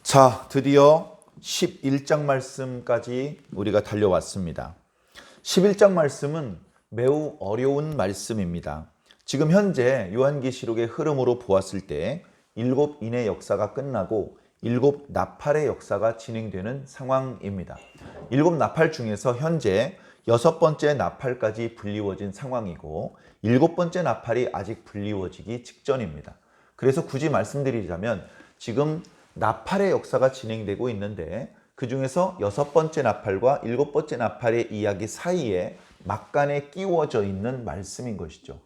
자, 드디어 11장 말씀까지 우리가 달려왔습니다. 11장 말씀은 매우 어려운 말씀입니다. 지금 현재 요한계시록의 흐름으로 보았을 때 7인의 역사가 끝나고 7 나팔의 역사가 진행되는 상황입니다. 7 나팔 중에서 현재 6번째 나팔까지 불리워진 상황이고 7번째 나팔이 아직 불리워지기 직전입니다. 그래서 굳이 말씀드리자면 지금 나팔의 역사가 진행되고 있는데 그 중에서 6번째 나팔과 7번째 나팔의 이야기 사이에 막간에 끼워져 있는 말씀인 것이죠.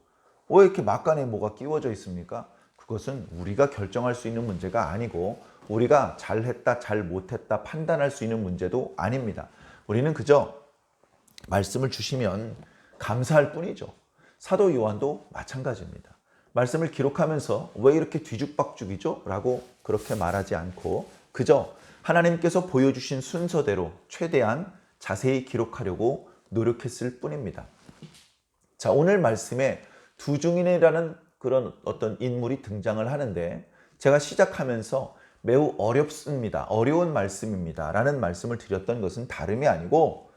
왜 이렇게 막간에 뭐가 끼워져 있습니까? 그것은 우리가 결정할 수 있는 문제가 아니고 우리가 잘했다, 잘 못했다 판단할 수 있는 문제도 아닙니다. 우리는 그저 말씀을 주시면 감사할 뿐이죠. 사도 요한도 마찬가지입니다. 말씀을 기록하면서 왜 이렇게 뒤죽박죽이죠? 라고 그렇게 말하지 않고 그저 하나님께서 보여주신 순서대로 최대한 자세히 기록하려고 노력했을 뿐입니다. 자, 오늘 말씀에 두중인이라는 그런 어떤 인물이 등장을 하는데 제가 시작하면서 매우 어렵습니다. 어려운 말씀입니다. 라는 말씀을 드렸던 것은 다름이 아니고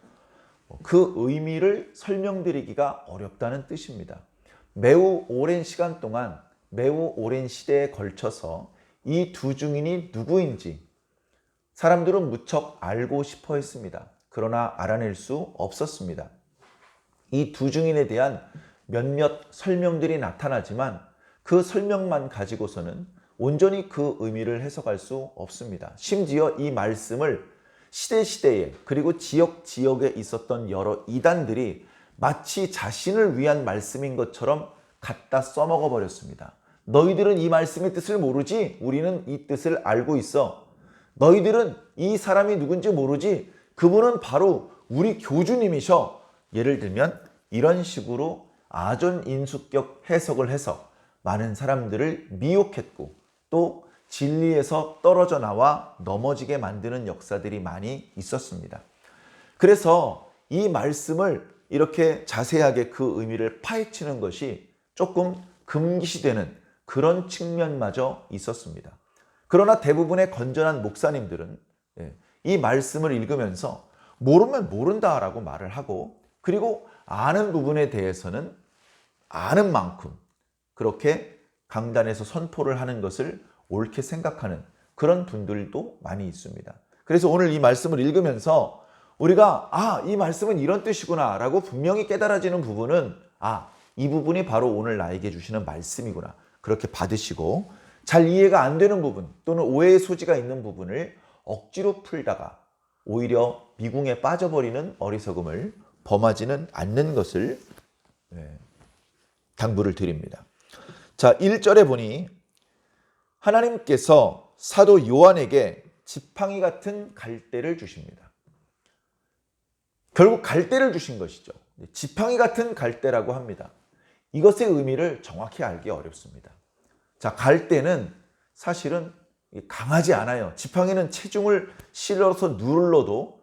그 의미를 설명드리기가 어렵다는 뜻입니다. 매우 오랜 시간 동안 매우 오랜 시대에 걸쳐서 이 두 증인이 누구인지 사람들은 무척 알고 싶어 했습니다. 그러나 알아낼 수 없었습니다. 이 두 증인에 대한 몇몇 설명들이 나타나지만 그 설명만 가지고서는 온전히 그 의미를 해석할 수 없습니다. 심지어 이 말씀을 시대시대에 그리고 지역지역에 있었던 여러 이단들이 마치 자신을 위한 말씀인 것처럼 갖다 써먹어 버렸습니다. 너희들은 이 말씀의 뜻을 모르지? 우리는 이 뜻을 알고 있어. 너희들은 이 사람이 누군지 모르지? 그분은 바로 우리 교주님이셔. 예를 들면 이런 식으로 아전인수격 해석을 해서 많은 사람들을 미혹했고 또 진리에서 떨어져 나와 넘어지게 만드는 역사들이 많이 있었습니다. 그래서 이 말씀을 이렇게 자세하게 그 의미를 파헤치는 것이 조금 금기시되는 그런 측면마저 있었습니다. 그러나 대부분의 건전한 목사님들은 이 말씀을 읽으면서 모르면 모른다라고 말을 하고 그리고 아는 부분에 대해서는 아는 만큼 그렇게 강단에서 선포를 하는 것을 옳게 생각하는 그런 분들도 많이 있습니다. 그래서 오늘 이 말씀을 읽으면서 우리가 이 말씀은 이런 뜻이구나 라고 분명히 깨달아지는 부분은 이 부분이 바로 오늘 나에게 주시는 말씀이구나 그렇게 받으시고 잘 이해가 안 되는 부분 또는 오해의 소지가 있는 부분을 억지로 풀다가 오히려 미궁에 빠져버리는 어리석음을 범하지는 않는 것을 당부를 드립니다. 자, 1절에 보니 하나님께서 사도 요한에게 지팡이 같은 갈대를 주십니다. 결국 갈대를 주신 것이죠. 지팡이 같은 갈대라고 합니다. 이것의 의미를 정확히 알기 어렵습니다. 자, 갈대는 사실은 강하지 않아요. 지팡이는 체중을 실어서 눌러도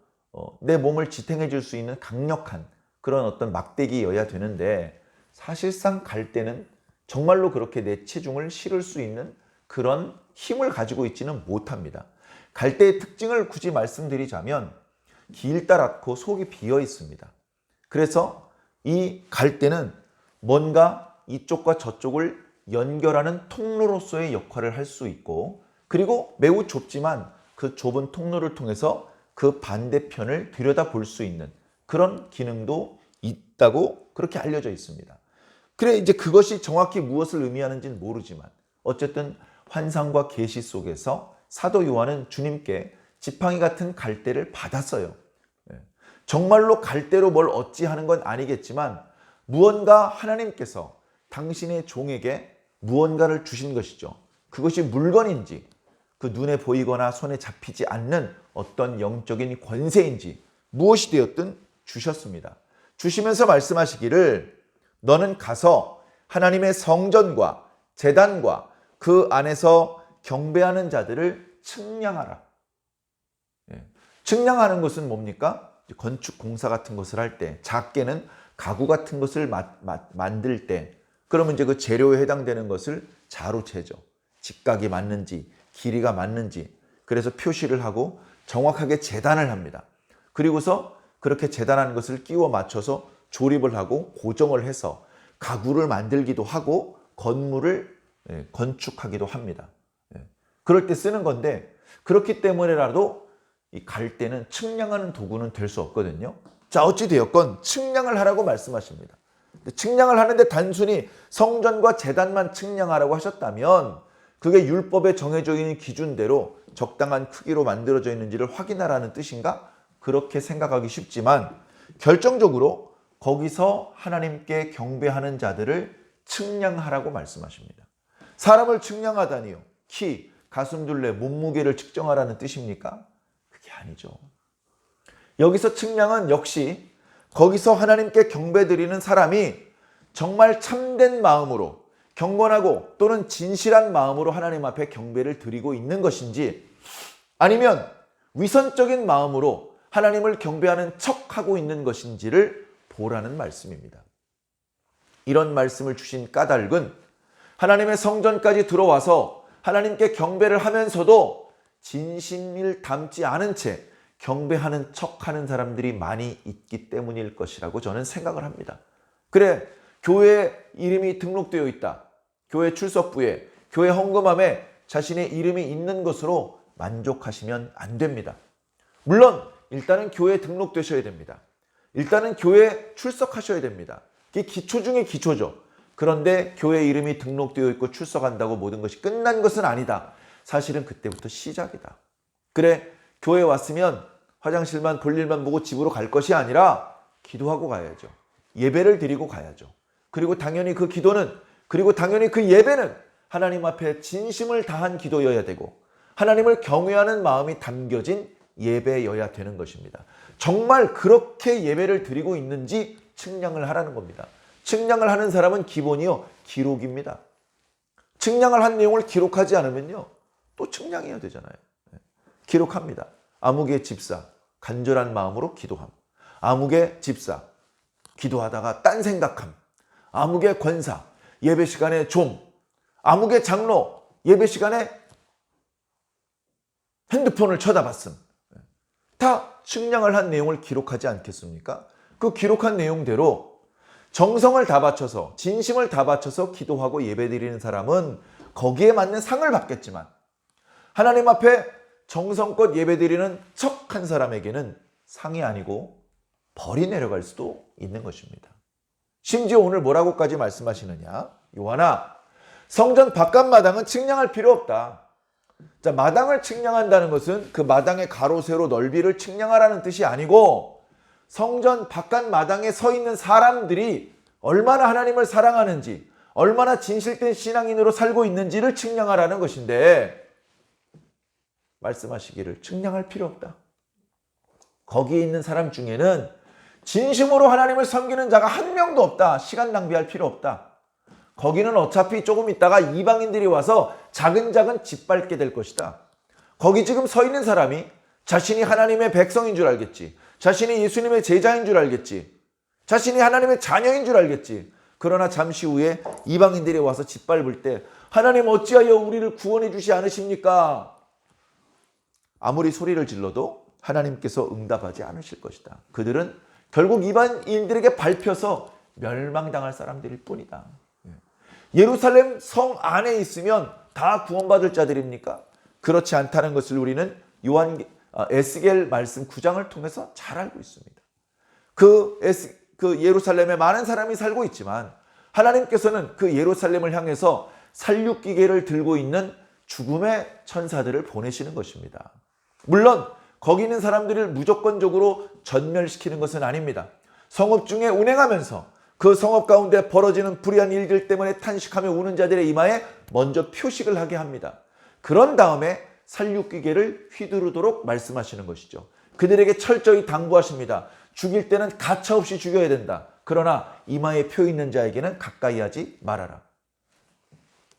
내 몸을 지탱해 줄 수 있는 강력한 그런 어떤 막대기여야 되는데 사실상 갈대는 정말로 그렇게 내 체중을 실을 수 있는 그런 힘을 가지고 있지는 못합니다. 갈대의 특징을 굳이 말씀드리자면 길다랗고 속이 비어 있습니다. 그래서 이 갈대는 뭔가 이쪽과 저쪽을 연결하는 통로로서의 역할을 할 수 있고 그리고 매우 좁지만 그 좁은 통로를 통해서 그 반대편을 들여다볼 수 있는 그런 기능도 있다고 그렇게 알려져 있습니다. 그래 이제 그것이 정확히 무엇을 의미하는지는 모르지만 어쨌든 환상과 계시 속에서 사도 요한은 주님께 지팡이 같은 갈대를 받았어요. 정말로 갈대로 뭘 어찌하는 건 아니겠지만 무언가 하나님께서 당신의 종에게 무언가를 주신 것이죠. 그것이 물건인지 그 눈에 보이거나 손에 잡히지 않는 어떤 영적인 권세인지 무엇이 되었든 주셨습니다. 주시면서 말씀하시기를 너는 가서 하나님의 성전과 제단과 그 안에서 경배하는 자들을 측량하라. 측량하는 것은 뭡니까? 건축 공사 같은 것을 할 때, 작게는 가구 같은 것을 만들 때, 그러면 이제 그 재료에 해당되는 것을 자로 재죠. 직각이 맞는지, 길이가 맞는지, 그래서 표시를 하고 정확하게 재단을 합니다. 그리고서 그렇게 재단하는 것을 끼워 맞춰서 조립을 하고 고정을 해서 가구를 만들기도 하고 건물을 건축하기도 합니다. 그럴 때 쓰는 건데, 그렇기 때문에라도 이 갈대는 측량하는 도구는 될 수 없거든요. 자, 어찌되었건 측량을 하라고 말씀하십니다. 측량을 하는데 단순히 성전과 제단만 측량하라고 하셨다면 그게 율법에 정해져 있는 기준대로 적당한 크기로 만들어져 있는지를 확인하라는 뜻인가? 그렇게 생각하기 쉽지만 결정적으로 거기서 하나님께 경배하는 자들을 측량하라고 말씀하십니다. 사람을 측량하다니요. 키, 가슴둘레, 몸무게를 측정하라는 뜻입니까? 그게 아니죠. 여기서 측량은 역시 거기서 하나님께 경배드리는 사람이 정말 참된 마음으로 경건하고 또는 진실한 마음으로 하나님 앞에 경배를 드리고 있는 것인지, 아니면 위선적인 마음으로 하나님을 경배하는 척하고 있는 것인지를 보라는 말씀입니다. 이런 말씀을 주신 까닭은 하나님의 성전까지 들어와서 하나님께 경배를 하면서도 진심을 담지 않은 채 경배하는 척하는 사람들이 많이 있기 때문일 것이라고 저는 생각을 합니다. 그래, 교회에 이름이 등록되어 있다. 교회 출석부에, 교회 헌금함에 자신의 이름이 있는 것으로 만족하시면 안 됩니다. 물론 일단은 교회에 등록되셔야 됩니다. 일단은 교회에 출석하셔야 됩니다. 이게 기초 중에 기초죠. 그런데 교회 이름이 등록되어 있고 출석한다고 모든 것이 끝난 것은 아니다. 사실은 그때부터 시작이다. 그래, 교회 왔으면 화장실만 볼 일만 보고 집으로 갈 것이 아니라 기도하고 가야죠. 예배를 드리고 가야죠. 그리고 당연히 그 기도는, 그리고 당연히 그 예배는 하나님 앞에 진심을 다한 기도여야 되고 하나님을 경외하는 마음이 담겨진 예배여야 되는 것입니다. 정말 그렇게 예배를 드리고 있는지 측량을 하라는 겁니다. 측량을 하는 사람은 기본이요, 기록입니다. 측량을 한 내용을 기록하지 않으면요, 또 측량해야 되잖아요. 기록합니다. 아무개 집사, 간절한 마음으로 기도함. 아무개 집사, 기도하다가 딴 생각함. 아무개 권사, 예배 시간에 좀. 아무개 장로, 예배 시간에 핸드폰을 쳐다봤음. 다 측량을 한 내용을 기록하지 않겠습니까? 그 기록한 내용대로 정성을 다 바쳐서, 진심을 다 바쳐서 기도하고 예배드리는 사람은 거기에 맞는 상을 받겠지만, 하나님 앞에 정성껏 예배드리는 척한 사람에게는 상이 아니고 벌이 내려갈 수도 있는 것입니다. 심지어 오늘 뭐라고까지 말씀하시느냐? 요한아, 성전 바깥 마당은 측량할 필요 없다. 자, 마당을 측량한다는 것은 그 마당의 가로, 세로, 넓이를 측량하라는 뜻이 아니고 성전 바깥 마당에 서 있는 사람들이 얼마나 하나님을 사랑하는지, 얼마나 진실된 신앙인으로 살고 있는지를 측량하라는 것인데, 말씀하시기를 측량할 필요 없다. 거기에 있는 사람 중에는 진심으로 하나님을 섬기는 자가 한 명도 없다. 시간 낭비할 필요 없다. 거기는 어차피 조금 있다가 이방인들이 와서 자근자근 짓밟게 될 것이다. 거기 지금 서 있는 사람이 자신이 하나님의 백성인 줄 알겠지. 자신이 예수님의 제자인 줄 알겠지. 자신이 하나님의 자녀인 줄 알겠지. 그러나 잠시 후에 이방인들이 와서 짓밟을 때 하나님 어찌하여 우리를 구원해 주시 않으십니까? 아무리 소리를 질러도 하나님께서 응답하지 않으실 것이다. 그들은 결국 이방인들에게 밟혀서 멸망당할 사람들일 뿐이다. 예루살렘 성 안에 있으면 다 구원받을 자들입니까? 그렇지 않다는 것을 우리는 에스겔 말씀 9장을 통해서 잘 알고 있습니다. 그 예루살렘에 많은 사람이 살고 있지만 하나님께서는 그 예루살렘을 향해서 살육기계를 들고 있는 죽음의 천사들을 보내시는 것입니다. 물론 거기 있는 사람들을 무조건적으로 전멸시키는 것은 아닙니다. 성읍 중에 운행하면서 그 성읍 가운데 벌어지는 불의한 일들 때문에 탄식하며 우는 자들의 이마에 먼저 표식을 하게 합니다. 그런 다음에 살육기계를 휘두르도록 말씀하시는 것이죠. 그들에게 철저히 당부하십니다. 죽일 때는 가차없이 죽여야 된다. 그러나 이마에 표 있는 자에게는 가까이 하지 말아라.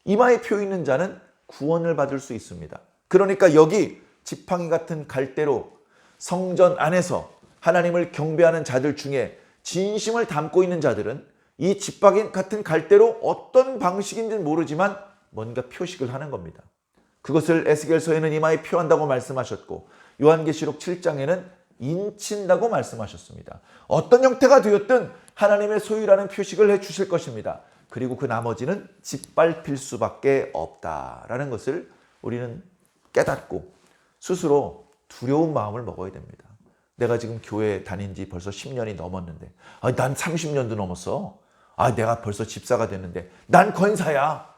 이마에 표 있는 자는 구원을 받을 수 있습니다. 그러니까 여기 지팡이 같은 갈대로 성전 안에서 하나님을 경배하는 자들 중에 진심을 담고 있는 자들은 이 지팡이 같은 갈대로 어떤 방식인지는 모르지만 뭔가 표식을 하는 겁니다. 그것을 에스겔서에는 이마에 표한다고 말씀하셨고 요한계시록 7장에는 인친다고 말씀하셨습니다. 어떤 형태가 되었든 하나님의 소유라는 표식을 해주실 것입니다. 그리고 그 나머지는 짓밟힐 수밖에 없다라는 것을 우리는 깨닫고 스스로 두려운 마음을 먹어야 됩니다. 내가 지금 교회 다닌 지 벌써 10년이 넘었는데 난 30년도 넘었어. 내가 벌써 집사가 됐는데 난 권사야.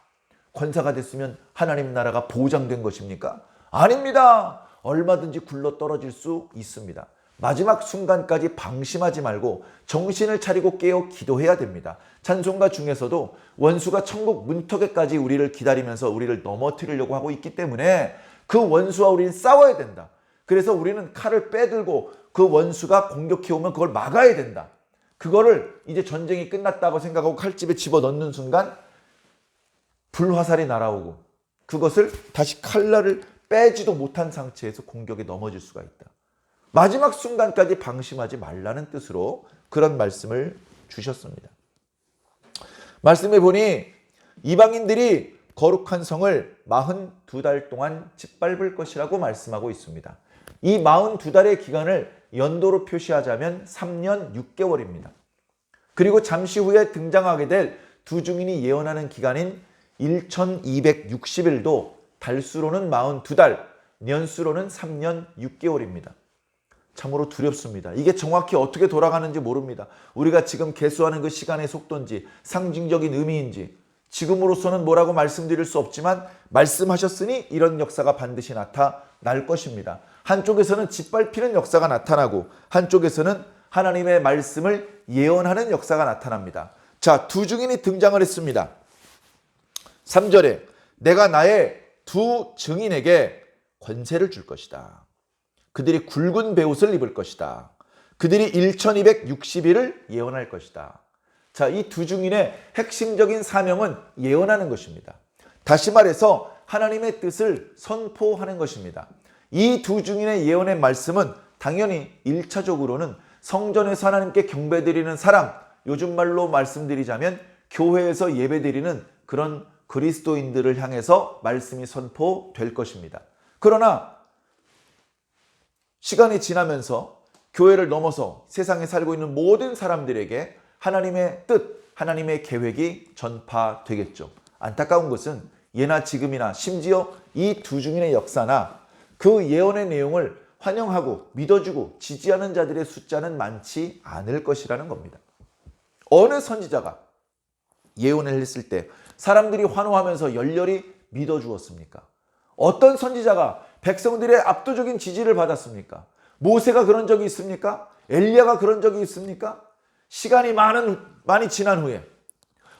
권사가 됐으면 하나님 나라가 보장된 것입니까? 아닙니다. 얼마든지 굴러 떨어질 수 있습니다. 마지막 순간까지 방심하지 말고 정신을 차리고 깨어 기도해야 됩니다. 찬송가 중에서도 원수가 천국 문턱에까지 우리를 기다리면서 우리를 넘어뜨리려고 하고 있기 때문에 그 원수와 우리는 싸워야 된다. 그래서 우리는 칼을 빼들고 그 원수가 공격해오면 그걸 막아야 된다. 그거를 이제 전쟁이 끝났다고 생각하고 칼집에 집어넣는 순간 불화살이 날아오고 그것을 다시 칼날을 빼지도 못한 상태에서 공격에 넘어질 수가 있다. 마지막 순간까지 방심하지 말라는 뜻으로 그런 말씀을 주셨습니다. 말씀해 보니 이방인들이 거룩한 성을 42달 동안 짓밟을 것이라고 말씀하고 있습니다. 이 42달의 기간을 연도로 표시하자면 3년 6개월입니다. 그리고 잠시 후에 등장하게 될 두 증인이 예언하는 기간인 1260일도 달수로는 42달, 년수로는 3년 6개월입니다. 참으로 두렵습니다. 이게 정확히 어떻게 돌아가는지 모릅니다. 우리가 지금 계수하는 그 시간의 속도인지 상징적인 의미인지 지금으로서는 뭐라고 말씀드릴 수 없지만 말씀하셨으니 이런 역사가 반드시 나타날 것입니다. 한쪽에서는 짓밟히는 역사가 나타나고 한쪽에서는 하나님의 말씀을 예언하는 역사가 나타납니다. 자, 두 증인이 등장을 했습니다. 3절에 내가 나의 두 증인에게 권세를 줄 것이다. 그들이 굵은 베옷을 입을 것이다. 그들이 1260일을 예언할 것이다. 자, 이 두 증인의 핵심적인 사명은 예언하는 것입니다. 다시 말해서 하나님의 뜻을 선포하는 것입니다. 이 두 증인의 예언의 말씀은 당연히 1차적으로는 성전에서 하나님께 경배드리는 사람, 요즘 말로 말씀드리자면 교회에서 예배드리는 그런 그리스도인들을 향해서 말씀이 선포될 것입니다. 그러나 시간이 지나면서 교회를 넘어서 세상에 살고 있는 모든 사람들에게 하나님의 뜻, 하나님의 계획이 전파되겠죠. 안타까운 것은 예나 지금이나 심지어 이 두 증인의 역사나 그 예언의 내용을 환영하고 믿어주고 지지하는 자들의 숫자는 많지 않을 것이라는 겁니다. 어느 선지자가 예언을 했을 때 사람들이 환호하면서 열렬히 믿어주었습니까? 어떤 선지자가 백성들의 압도적인 지지를 받았습니까? 모세가 그런 적이 있습니까? 엘리야가 그런 적이 있습니까? 시간이 많이 지난 후에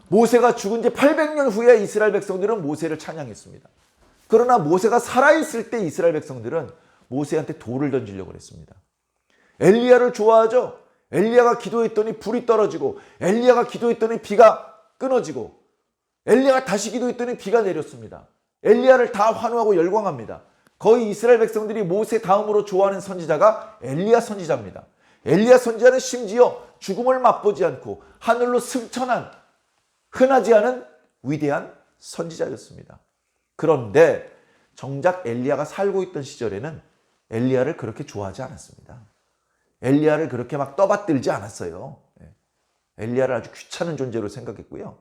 모세가 죽은 지 800년 후에 이스라엘 백성들은 모세를 찬양했습니다. 그러나 모세가 살아있을 때 이스라엘 백성들은 모세한테 돌을 던지려고 했습니다. 엘리야를 좋아하죠? 엘리야가 기도했더니 불이 떨어지고 엘리야가 기도했더니 비가 끊어지고 엘리야가 다시 기도했더니 비가 내렸습니다. 엘리야를 다 환호하고 열광합니다. 거의 이스라엘 백성들이 모세 다음으로 좋아하는 선지자가 엘리야 선지자입니다. 엘리야 선지자는 심지어 죽음을 맛보지 않고 하늘로 승천한 흔하지 않은 위대한 선지자였습니다. 그런데 정작 엘리야가 살고 있던 시절에는 엘리야를 그렇게 좋아하지 않았습니다. 엘리야를 그렇게 막 떠받들지 않았어요. 엘리야를 아주 귀찮은 존재로 생각했고요.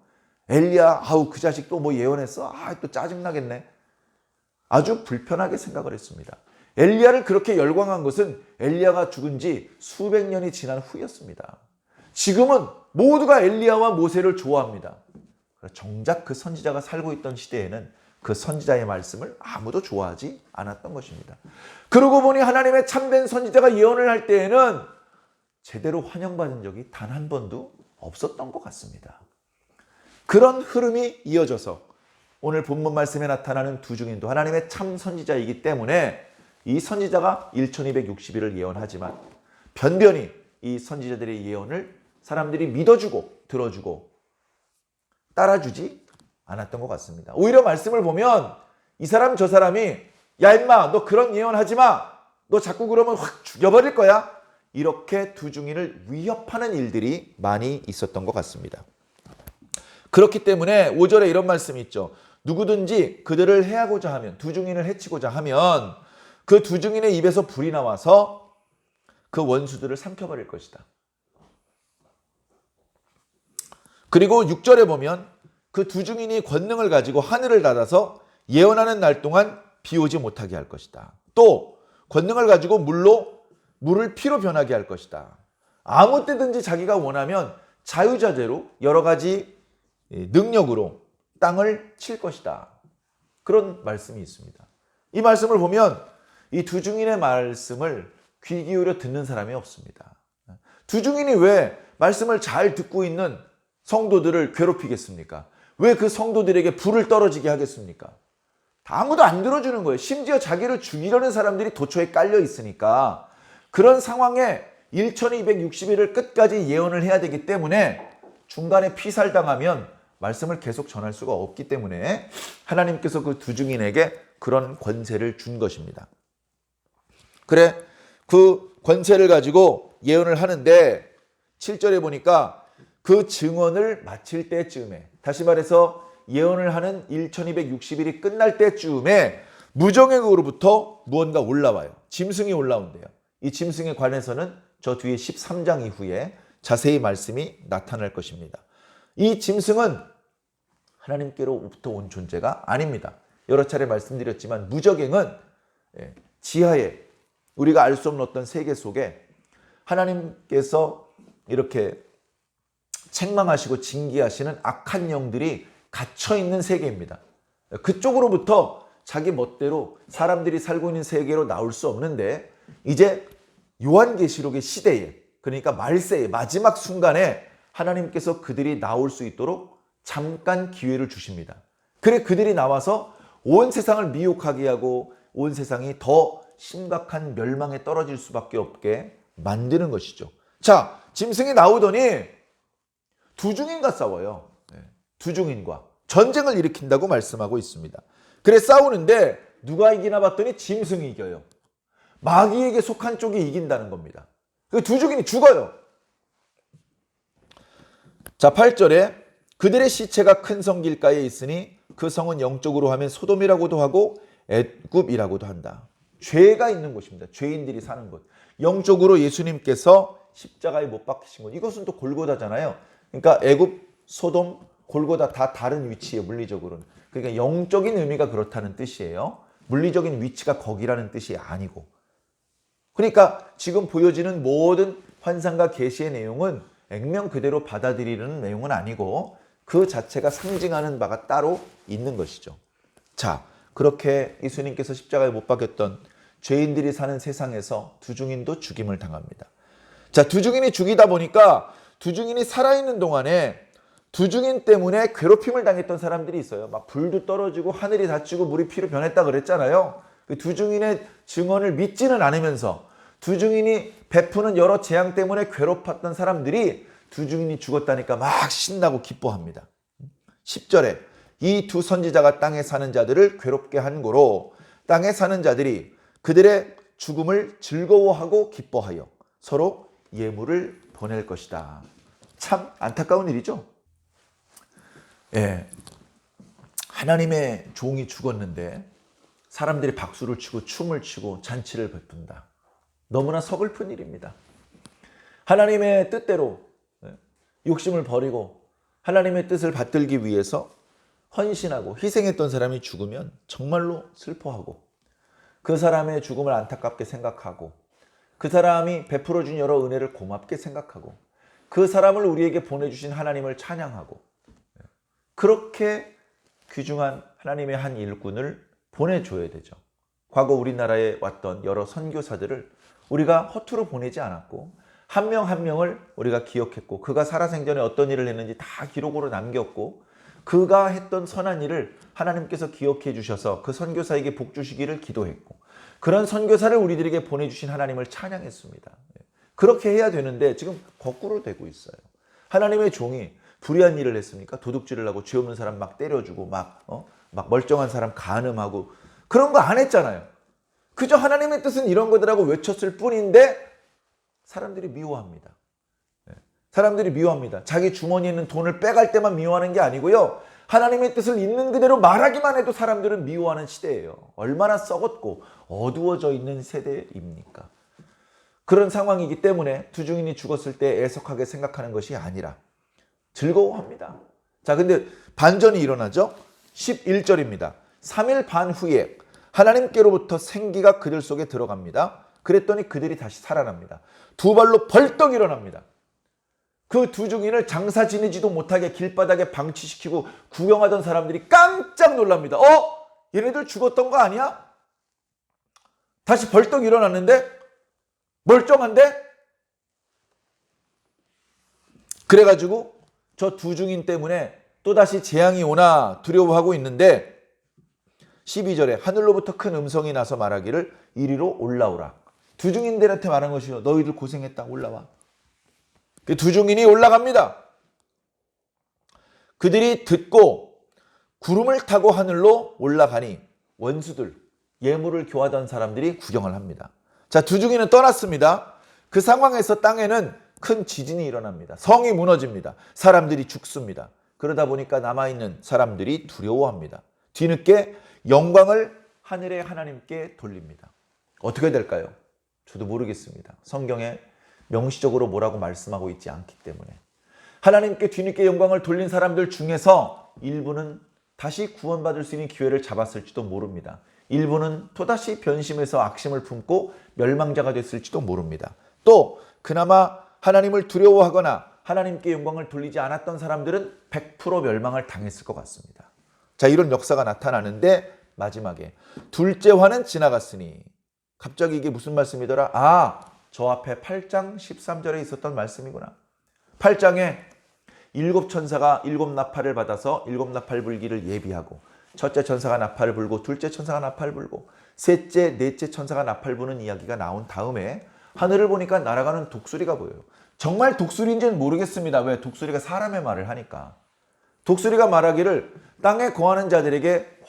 엘리야, 그 자식 또 뭐 예언했어? 또 짜증나겠네. 아주 불편하게 생각을 했습니다. 엘리야를 그렇게 열광한 것은 엘리야가 죽은 지 수백 년이 지난 후였습니다. 지금은 모두가 엘리야와 모세를 좋아합니다. 정작 그 선지자가 살고 있던 시대에는 그 선지자의 말씀을 아무도 좋아하지 않았던 것입니다. 그러고 보니 하나님의 참된 선지자가 예언을 할 때에는 제대로 환영받은 적이 단 한 번도 없었던 것 같습니다. 그런 흐름이 이어져서 오늘 본문 말씀에 나타나는 두 증인도 하나님의 참 선지자이기 때문에 이 선지자가 1260일을 예언하지만 변변히 이 선지자들의 예언을 사람들이 믿어주고 들어주고 따라주지 않았던 것 같습니다. 오히려 말씀을 보면 이 사람 저 사람이 야 임마 너 그런 예언하지 마. 너 자꾸 그러면 확 죽여버릴 거야. 이렇게 두 증인을 위협하는 일들이 많이 있었던 것 같습니다. 그렇기 때문에 5절에 이런 말씀이 있죠. 누구든지 그들을 해하고자 하면, 두중인을 해치고자 하면 그 두중인의 입에서 불이 나와서 그 원수들을 삼켜버릴 것이다. 그리고 6절에 보면 그 두중인이 권능을 가지고 하늘을 닫아서 예언하는 날 동안 비 오지 못하게 할 것이다. 또 권능을 가지고 물을 피로 변하게 할 것이다. 아무 때든지 자기가 원하면 자유자재로 여러 가지 능력으로 땅을 칠 것이다. 그런 말씀이 있습니다. 이 말씀을 보면 이 두중인의 말씀을 귀 기울여 듣는 사람이 없습니다. 두중인이 왜 말씀을 잘 듣고 있는 성도들을 괴롭히겠습니까? 왜 그 성도들에게 불을 떨어지게 하겠습니까? 아무도 안 들어주는 거예요. 심지어 자기를 죽이려는 사람들이 도처에 깔려 있으니까 그런 상황에 1260일을 끝까지 예언을 해야 되기 때문에 중간에 피살당하면 말씀을 계속 전할 수가 없기 때문에 하나님께서 그 두중인에게 그런 권세를 준 것입니다. 그래, 그 권세를 가지고 예언을 하는데 7절에 보니까 그 증언을 마칠 때쯤에, 다시 말해서 예언을 하는 1260일이 끝날 때쯤에 무정액으로부터 무언가 올라와요. 짐승이 올라온대요. 이 짐승에 관해서는 저 뒤에 13장 이후에 자세히 말씀이 나타날 것입니다. 이 짐승은 하나님께로부터 온 존재가 아닙니다. 여러 차례 말씀드렸지만 무적행은 지하에 우리가 알 수 없는 어떤 세계 속에 하나님께서 이렇게 책망하시고 징계하시는 악한 영들이 갇혀있는 세계입니다. 그쪽으로부터 자기 멋대로 사람들이 살고 있는 세계로 나올 수 없는데 이제 요한계시록의 시대에, 그러니까 말세의 마지막 순간에 하나님께서 그들이 나올 수 있도록 잠깐 기회를 주십니다. 그래 그들이 나와서 온 세상을 미혹하게 하고 온 세상이 더 심각한 멸망에 떨어질 수밖에 없게 만드는 것이죠. 자, 짐승이 나오더니 두중인과 싸워요. 두중인과 전쟁을 일으킨다고 말씀하고 있습니다. 그래 싸우는데 누가 이기나 봤더니 짐승이 이겨요. 마귀에게 속한 쪽이 이긴다는 겁니다. 그 두중인이 죽어요. 자, 8절에 그들의 시체가 큰 성 길가에 있으니 그 성은 영적으로 하면 소돔이라고도 하고 애굽이라고도 한다. 죄가 있는 곳입니다. 죄인들이 사는 곳. 영적으로 예수님께서 십자가에 못 박히신 곳. 이것은 또 골고다잖아요. 그러니까 애굽, 소돔, 골고다 다 다른 위치예요. 물리적으로는. 그러니까 영적인 의미가 그렇다는 뜻이에요. 물리적인 위치가 거기라는 뜻이 아니고. 그러니까 지금 보여지는 모든 환상과 계시의 내용은 액면 그대로 받아들이는 내용은 아니고 그 자체가 상징하는 바가 따로 있는 것이죠. 자, 그렇게 예수님께서 십자가에 못 박혔던 죄인들이 사는 세상에서 두중인도 죽임을 당합니다. 자, 두중인이 죽이다 보니까 두중인이 살아있는 동안에 두중인 때문에 괴롭힘을 당했던 사람들이 있어요. 막 불도 떨어지고 하늘이 닫히고 물이 피로 변했다 그랬잖아요. 그 두중인의 증언을 믿지는 않으면서 두중인이 베푸는 여러 재앙 때문에 괴롭혔던 사람들이 두중인이 죽었다니까 막 신나고 기뻐합니다. 10절에 이 두 선지자가 땅에 사는 자들을 괴롭게 한 고로 땅에 사는 자들이 그들의 죽음을 즐거워하고 기뻐하여 서로 예물을 보낼 것이다. 참 안타까운 일이죠. 예, 하나님의 종이 죽었는데 사람들이 박수를 치고 춤을 추고 잔치를 베푼다. 너무나 서글픈 일입니다. 하나님의 뜻대로 욕심을 버리고 하나님의 뜻을 받들기 위해서 헌신하고 희생했던 사람이 죽으면 정말로 슬퍼하고 그 사람의 죽음을 안타깝게 생각하고 그 사람이 베풀어준 여러 은혜를 고맙게 생각하고 그 사람을 우리에게 보내주신 하나님을 찬양하고 그렇게 귀중한 하나님의 한 일꾼을 보내줘야 되죠. 과거 우리나라에 왔던 여러 선교사들을 우리가 허투루 보내지 않았고 한 명 한 명을 우리가 기억했고 그가 살아생전에 어떤 일을 했는지 다 기록으로 남겼고 그가 했던 선한 일을 하나님께서 기억해 주셔서 그 선교사에게 복 주시기를 기도했고 그런 선교사를 우리들에게 보내주신 하나님을 찬양했습니다. 그렇게 해야 되는데 지금 거꾸로 되고 있어요. 하나님의 종이 불의한 일을 했습니까? 도둑질을 하고 죄 없는 사람 막 때려주고 막 멀쩡한 사람 간음하고 그런 거 안 했잖아요. 그저 하나님의 뜻은 이런 거더라고 외쳤을 뿐인데 사람들이 미워합니다. 사람들이 미워합니다. 자기 주머니에 있는 돈을 빼갈 때만 미워하는 게 아니고요. 하나님의 뜻을 있는 그대로 말하기만 해도 사람들은 미워하는 시대예요. 얼마나 썩었고 어두워져 있는 세대입니까? 그런 상황이기 때문에 두 증인이 죽었을 때 애석하게 생각하는 것이 아니라 즐거워합니다. 자, 근데 반전이 일어나죠. 11절입니다. 3일 반 후에 하나님께로부터 생기가 그들 속에 들어갑니다. 그랬더니 그들이 다시 살아납니다. 두 발로 벌떡 일어납니다. 그 두 증인을 장사 지내지도 못하게 길바닥에 방치시키고 구경하던 사람들이 깜짝 놀랍니다. 얘네들 죽었던 거 아니야? 다시 벌떡 일어났는데? 멀쩡한데? 그래가지고 저 두 증인 때문에 또다시 재앙이 오나 두려워하고 있는데 12절에 하늘로부터 큰 음성이 나서 말하기를 이리로 올라오라. 두 증인들한테 말한 것이요. 너희들 고생했다. 올라와. 그 두 증인이 올라갑니다. 그들이 듣고 구름을 타고 하늘로 올라가니 원수들, 예물을 교하던 사람들이 구경을 합니다. 자, 두 증인은 떠났습니다. 그 상황에서 땅에는 큰 지진이 일어납니다. 성이 무너집니다. 사람들이 죽습니다. 그러다 보니까 남아있는 사람들이 두려워합니다. 뒤늦게 영광을 하늘의 하나님께 돌립니다. 어떻게 될까요? 저도 모르겠습니다. 성경에 명시적으로 뭐라고 말씀하고 있지 않기 때문에. 하나님께 뒤늦게 영광을 돌린 사람들 중에서 일부는 다시 구원받을 수 있는 기회를 잡았을지도 모릅니다. 일부는 또다시 변심해서 악심을 품고 멸망자가 됐을지도 모릅니다. 또 그나마 하나님을 두려워하거나 하나님께 영광을 돌리지 않았던 사람들은 100% 멸망을 당했을 것 같습니다. 자, 이런 역사가 나타나는데 마지막에 둘째 화는 지나갔으니, 갑자기 이게 무슨 말씀이더라? 저 앞에 8장 13절에 있었던 말씀이구나. 8장에 7 천사가 7 나팔을 받아서 7 나팔 불기를 예비하고, 첫째 천사가 나팔을 불고 둘째 천사가 나팔을 불고 셋째, 넷째 천사가 나팔 부는 이야기가 나온 다음에 하늘을 보니까 날아가는 독수리가 보여요. 정말 독수리인지는 모르겠습니다. 왜? 독수리가 사람의 말을 하니까. 독수리가 말하기를 땅에 거하는 자들에게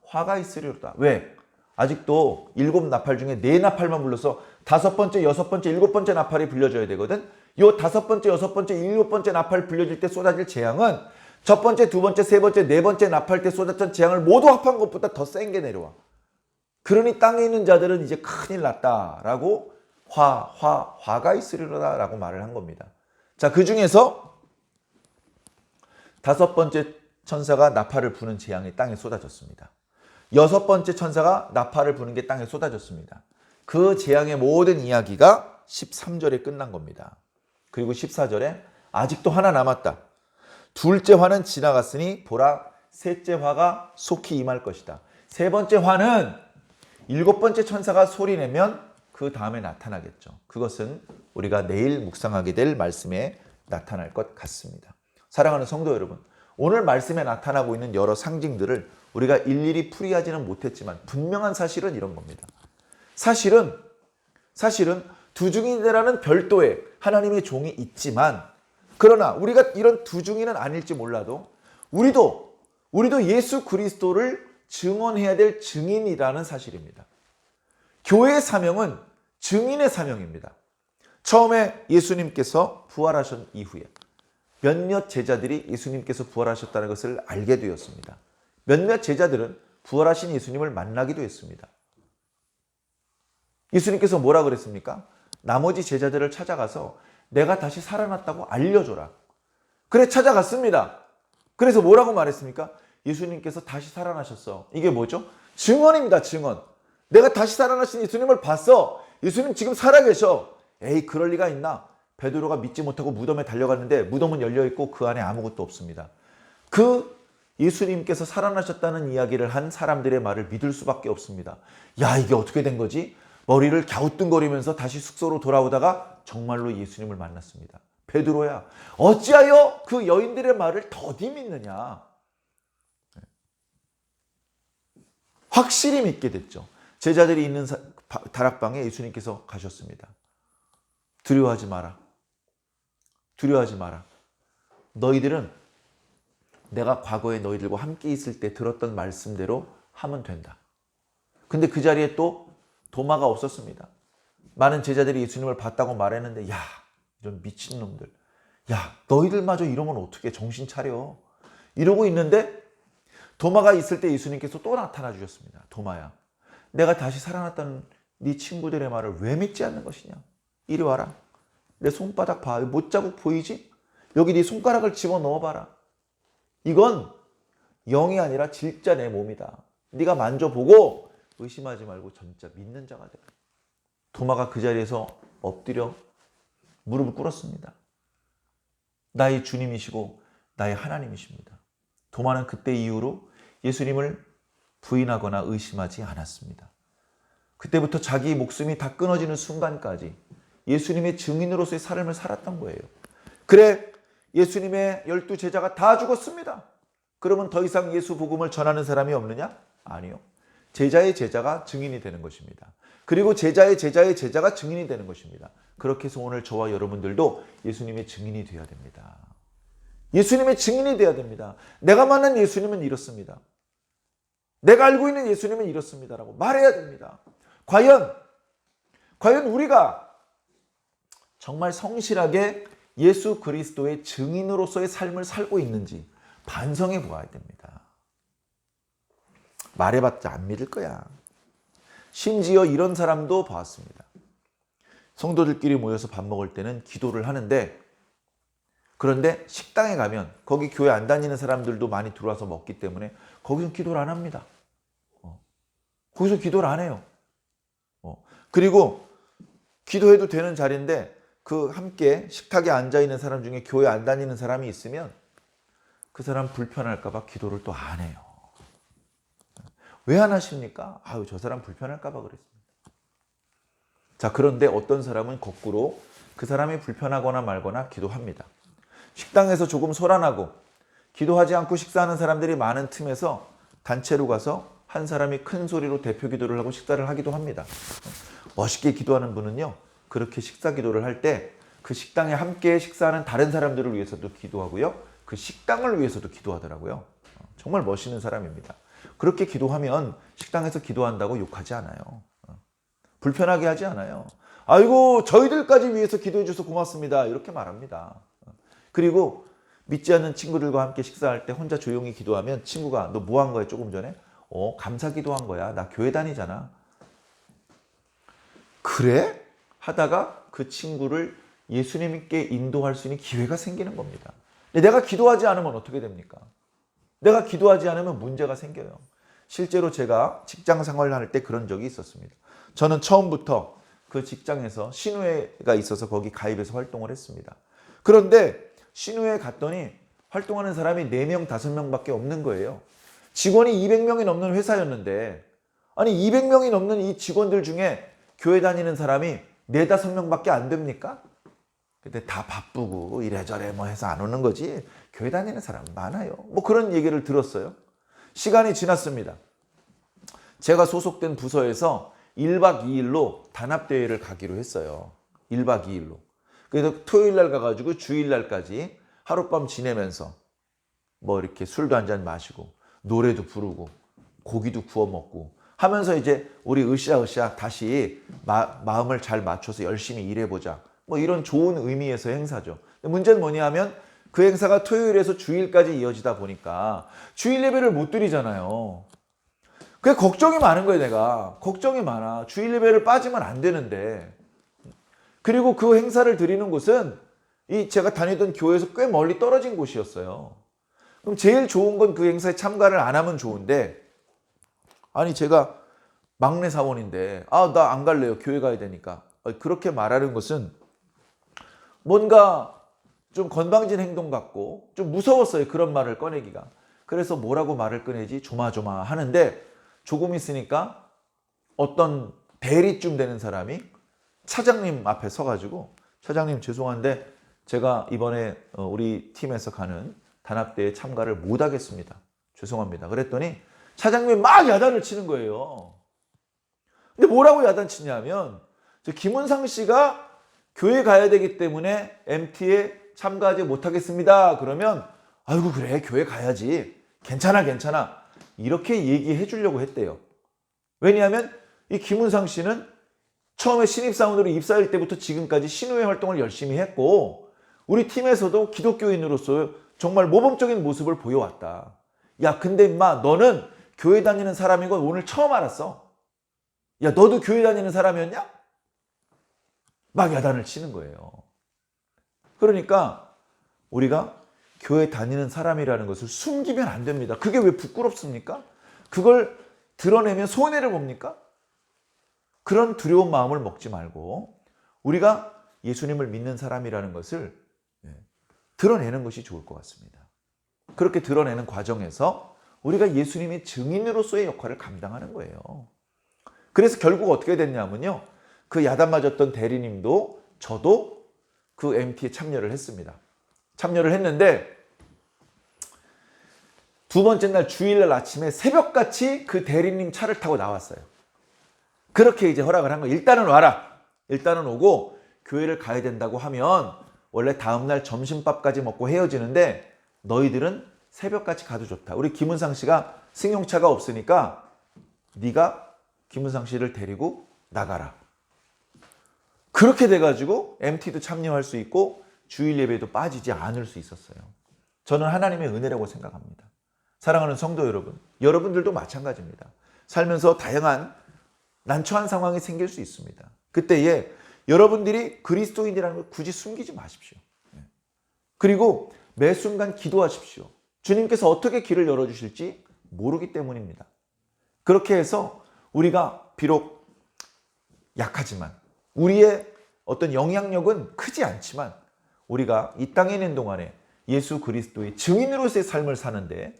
화가 있으리로다. 왜? 아직도 7 나팔 중에 4 나팔만 불러서 5번째, 6번째, 7번째 나팔이 불려져야 되거든. 요 5번째, 6번째, 7번째 나팔 불려질 때 쏟아질 재앙은 첫 번째, 두 번째, 세 번째, 네 번째 나팔 때 쏟았던 재앙을 모두 합한 것보다 더 센 게 내려와. 그러니 땅에 있는 자들은 이제 큰일 났다라고 화가 있으리로다라고 말을 한 겁니다. 자, 그 중에서 5번째 천사가 나팔을 부는 재앙이 땅에 쏟아졌습니다. 6번째 천사가 나팔을 부는 게 땅에 쏟아졌습니다. 그 재앙의 모든 이야기가 13절에 끝난 겁니다. 그리고 14절에 아직도 하나 남았다. 둘째 화는 지나갔으니 보라, 셋째 화가 속히 임할 것이다. 세 번째 화는 7번째 천사가 소리내면 그 다음에 나타나겠죠. 그것은 우리가 내일 묵상하게 될 말씀에 나타날 것 같습니다. 사랑하는 성도 여러분, 오늘 말씀에 나타나고 있는 여러 상징들을 우리가 일일이 풀이하지는 못했지만 분명한 사실은 이런 겁니다. 사실은 두 증인이라는 별도의 하나님의 종이 있지만, 그러나 우리가 이런 두 증인은 아닐지 몰라도 우리도 예수 그리스도를 증언해야 될 증인이라는 사실입니다. 교회의 사명은 증인의 사명입니다. 처음에 예수님께서 부활하신 이후에 몇몇 제자들이 예수님께서 부활하셨다는 것을 알게 되었습니다. 몇몇 제자들은 부활하신 예수님을 만나기도 했습니다. 예수님께서 뭐라 그랬습니까? 나머지 제자들을 찾아가서 내가 다시 살아났다고 알려줘라. 그래, 찾아갔습니다. 그래서 뭐라고 말했습니까? 예수님께서 다시 살아나셨어. 이게 뭐죠? 증언입니다. 증언. 내가 다시 살아나신 예수님을 봤어. 예수님 지금 살아계셔. 에이, 그럴 리가 있나? 베드로가 믿지 못하고 무덤에 달려갔는데 무덤은 열려있고 그 안에 아무것도 없습니다. 그 예수님께서 살아나셨다는 이야기를 한 사람들의 말을 믿을 수밖에 없습니다. 야, 이게 어떻게 된 거지? 머리를 갸우뚱거리면서 다시 숙소로 돌아오다가 정말로 예수님을 만났습니다. 베드로야, 어찌하여 그 여인들의 말을 더디 믿느냐? 확실히 믿게 됐죠. 제자들이 있는 다락방에 예수님께서 가셨습니다. 두려워하지 마라. 두려워하지 마라. 너희들은 내가 과거에 너희들과 함께 있을 때 들었던 말씀대로 하면 된다. 근데 그 자리에 또 도마가 없었습니다. 많은 제자들이 예수님을 봤다고 말했는데, 야, 이런 미친놈들. 야, 너희들마저 이러면 어떻게 정신 차려. 이러고 있는데 도마가 있을 때 예수님께서 또 나타나 주셨습니다. 도마야, 내가 다시 살아났다는 네 친구들의 말을 왜 믿지 않는 것이냐? 이리 와라. 내 손바닥 봐. 못자국 보이지? 여기 네 손가락을 집어넣어 봐라. 이건 영이 아니라 진짜 내 몸이다. 네가 만져보고 의심하지 말고 진짜 믿는 자가 되라. 도마가 그 자리에서 엎드려 무릎을 꿇었습니다. 나의 주님이시고 나의 하나님이십니다. 도마는 그때 이후로 예수님을 부인하거나 의심하지 않았습니다. 그때부터 자기 목숨이 다 끊어지는 순간까지 예수님의 증인으로서의 삶을 살았던 거예요. 그래, 예수님의 12 제자가 다 죽었습니다. 그러면 더 이상 예수 복음을 전하는 사람이 없느냐? 아니요. 제자의 제자가 증인이 되는 것입니다. 그리고 제자의 제자의 제자가 증인이 되는 것입니다. 그렇게 해서 오늘 저와 여러분들도 예수님의 증인이 되어야 됩니다. 예수님의 증인이 되어야 됩니다. 내가 만난 예수님은 이렇습니다. 내가 알고 있는 예수님은 이렇습니다라고 말해야 됩니다. 과연 우리가 정말 성실하게 예수 그리스도의 증인으로서의 삶을 살고 있는지 반성해 보아야 됩니다. 말해봤자 안 믿을 거야. 심지어 이런 사람도 봤습니다. 성도들끼리 모여서 밥 먹을 때는 기도를 하는데, 그런데 식당에 가면 거기 교회 안 다니는 사람들도 많이 들어와서 먹기 때문에 거기서 기도를 안 합니다. 거기서 기도를 안 해요. 그리고 기도해도 되는 자리인데 그 함께 식탁에 앉아있는 사람 중에 교회 안 다니는 사람이 있으면 그 사람 불편할까 봐 기도를 또 안 해요. 왜 안 하십니까? 아유, 저 사람 불편할까 봐 그랬습니다. 자, 그런데 어떤 사람은 거꾸로 그 사람이 불편하거나 말거나 기도합니다. 식당에서 조금 소란하고 기도하지 않고 식사하는 사람들이 많은 틈에서 단체로 가서 한 사람이 큰 소리로 대표 기도를 하고 식사를 하기도 합니다. 멋있게 기도하는 분은요, 그렇게 식사 기도를 할 때 그 식당에 함께 식사하는 다른 사람들을 위해서도 기도하고요, 그 식당을 위해서도 기도하더라고요. 정말 멋있는 사람입니다. 그렇게 기도하면 식당에서 기도한다고 욕하지 않아요. 불편하게 하지 않아요. 아이고, 저희들까지 위해서 기도해 주셔서 고맙습니다, 이렇게 말합니다. 그리고 믿지 않는 친구들과 함께 식사할 때 혼자 조용히 기도하면 친구가 너 뭐 한 거야 조금 전에? 감사 기도한 거야. 나 교회 다니잖아. 그래? 하다가 그 친구를 예수님께 인도할 수 있는 기회가 생기는 겁니다. 근데 내가 기도하지 않으면 어떻게 됩니까? 내가 기도하지 않으면 문제가 생겨요. 실제로 제가 직장 생활을 할 때 그런 적이 있었습니다. 저는 처음부터 그 직장에서 신우회가 있어서 거기 가입해서 활동을 했습니다. 그런데 신우회에 갔더니 활동하는 사람이 4명, 5명밖에 없는 거예요. 직원이 200명이 넘는 회사였는데, 아니 200명이 넘는 이 직원들 중에 교회 다니는 사람이 4, 5명밖에 안 됩니까? 근데 다 바쁘고 이래저래 뭐 해서 안 오는 거지 교회 다니는 사람 많아요. 뭐 그런 얘기를 들었어요. 시간이 지났습니다. 제가 소속된 부서에서 1박 2일로 단합대회를 가기로 했어요. 1박 2일로. 그래서 토요일 날 가가지고 주일 날까지 하룻밤 지내면서 뭐 이렇게 술도 한잔 마시고 노래도 부르고 고기도 구워 먹고 하면서 이제 우리 으쌰으쌰 다시 마음을 잘 맞춰서 열심히 일해보자. 뭐 이런 좋은 의미에서의 행사죠. 문제는 뭐냐 하면 그 행사가 토요일에서 주일까지 이어지다 보니까 주일 예배를 못 드리잖아요. 그게 걱정이 많은 거예요, 내가. 걱정이 많아. 주일 예배를 빠지면 안 되는데. 그리고 그 행사를 드리는 곳은 이 제가 다니던 교회에서 꽤 멀리 떨어진 곳이었어요. 그럼 제일 좋은 건 그 행사에 참가를 안 하면 좋은데, 아니 제가 막내 사원인데 나 안 갈래요. 교회 가야 되니까. 그렇게 말하는 것은 뭔가 좀 건방진 행동 같고 좀 무서웠어요. 그런 말을 꺼내기가. 그래서 뭐라고 말을 꺼내지 조마조마 하는데 조금 있으니까 어떤 대리쯤 되는 사람이 차장님 앞에 서가지고 차장님 죄송한데 제가 이번에 우리 팀에서 가는 단합대회에 참가를 못하겠습니다. 죄송합니다. 그랬더니 차장님이 막 야단을 치는 거예요. 근데 뭐라고 야단치냐면 김은상 씨가 교회 가야 되기 때문에 MT에 참가하지 못하겠습니다. 그러면 아이고 그래 교회 가야지. 괜찮아. 이렇게 얘기해 주려고 했대요. 왜냐하면 이 김은상 씨는 처음에 신입사원으로 입사할 때부터 지금까지 신우회 활동을 열심히 했고 우리 팀에서도 기독교인으로서 정말 모범적인 모습을 보여왔다. 야, 근데 임마 너는 교회 다니는 사람인 건 오늘 처음 알았어. 야, 너도 교회 다니는 사람이었냐? 막 야단을 치는 거예요. 그러니까 우리가 교회 다니는 사람이라는 것을 숨기면 안 됩니다. 그게 왜 부끄럽습니까? 그걸 드러내면 손해를 봅니까? 그런 두려운 마음을 먹지 말고 우리가 예수님을 믿는 사람이라는 것을 드러내는 것이 좋을 것 같습니다. 그렇게 드러내는 과정에서 우리가 예수님의 증인으로서의 역할을 감당하는 거예요. 그래서 결국 어떻게 됐냐면요. 그 야단 맞았던 대리님도 저도 그 MT에 참여를 했습니다. 참여를 했는데 두 번째 날 주일날 아침에 새벽같이 그 대리님 차를 타고 나왔어요. 그렇게 이제 허락을 한 거예요. 일단은 와라. 일단은 오고 교회를 가야 된다고 하면 원래 다음날 점심밥까지 먹고 헤어지는데 너희들은 새벽같이 가도 좋다. 우리 김은상 씨가 승용차가 없으니까 네가 김은상 씨를 데리고 나가라. 그렇게 돼가지고 MT도 참여할 수 있고 주일 예배도 빠지지 않을 수 있었어요. 저는 하나님의 은혜라고 생각합니다. 사랑하는 성도 여러분, 여러분들도 마찬가지입니다. 살면서 다양한 난처한 상황이 생길 수 있습니다. 그때에 여러분들이 그리스도인이라는 걸 굳이 숨기지 마십시오. 그리고 매 순간 기도하십시오. 주님께서 어떻게 길을 열어주실지 모르기 때문입니다. 그렇게 해서 우리가 비록 약하지만 우리의 어떤 영향력은 크지 않지만 우리가 이 땅에 있는 동안에 예수 그리스도의 증인으로서의 삶을 사는데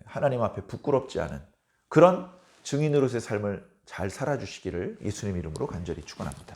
하나님 앞에 부끄럽지 않은 그런 증인으로서의 삶을 잘 살아주시기를 예수님 이름으로 간절히 축원합니다.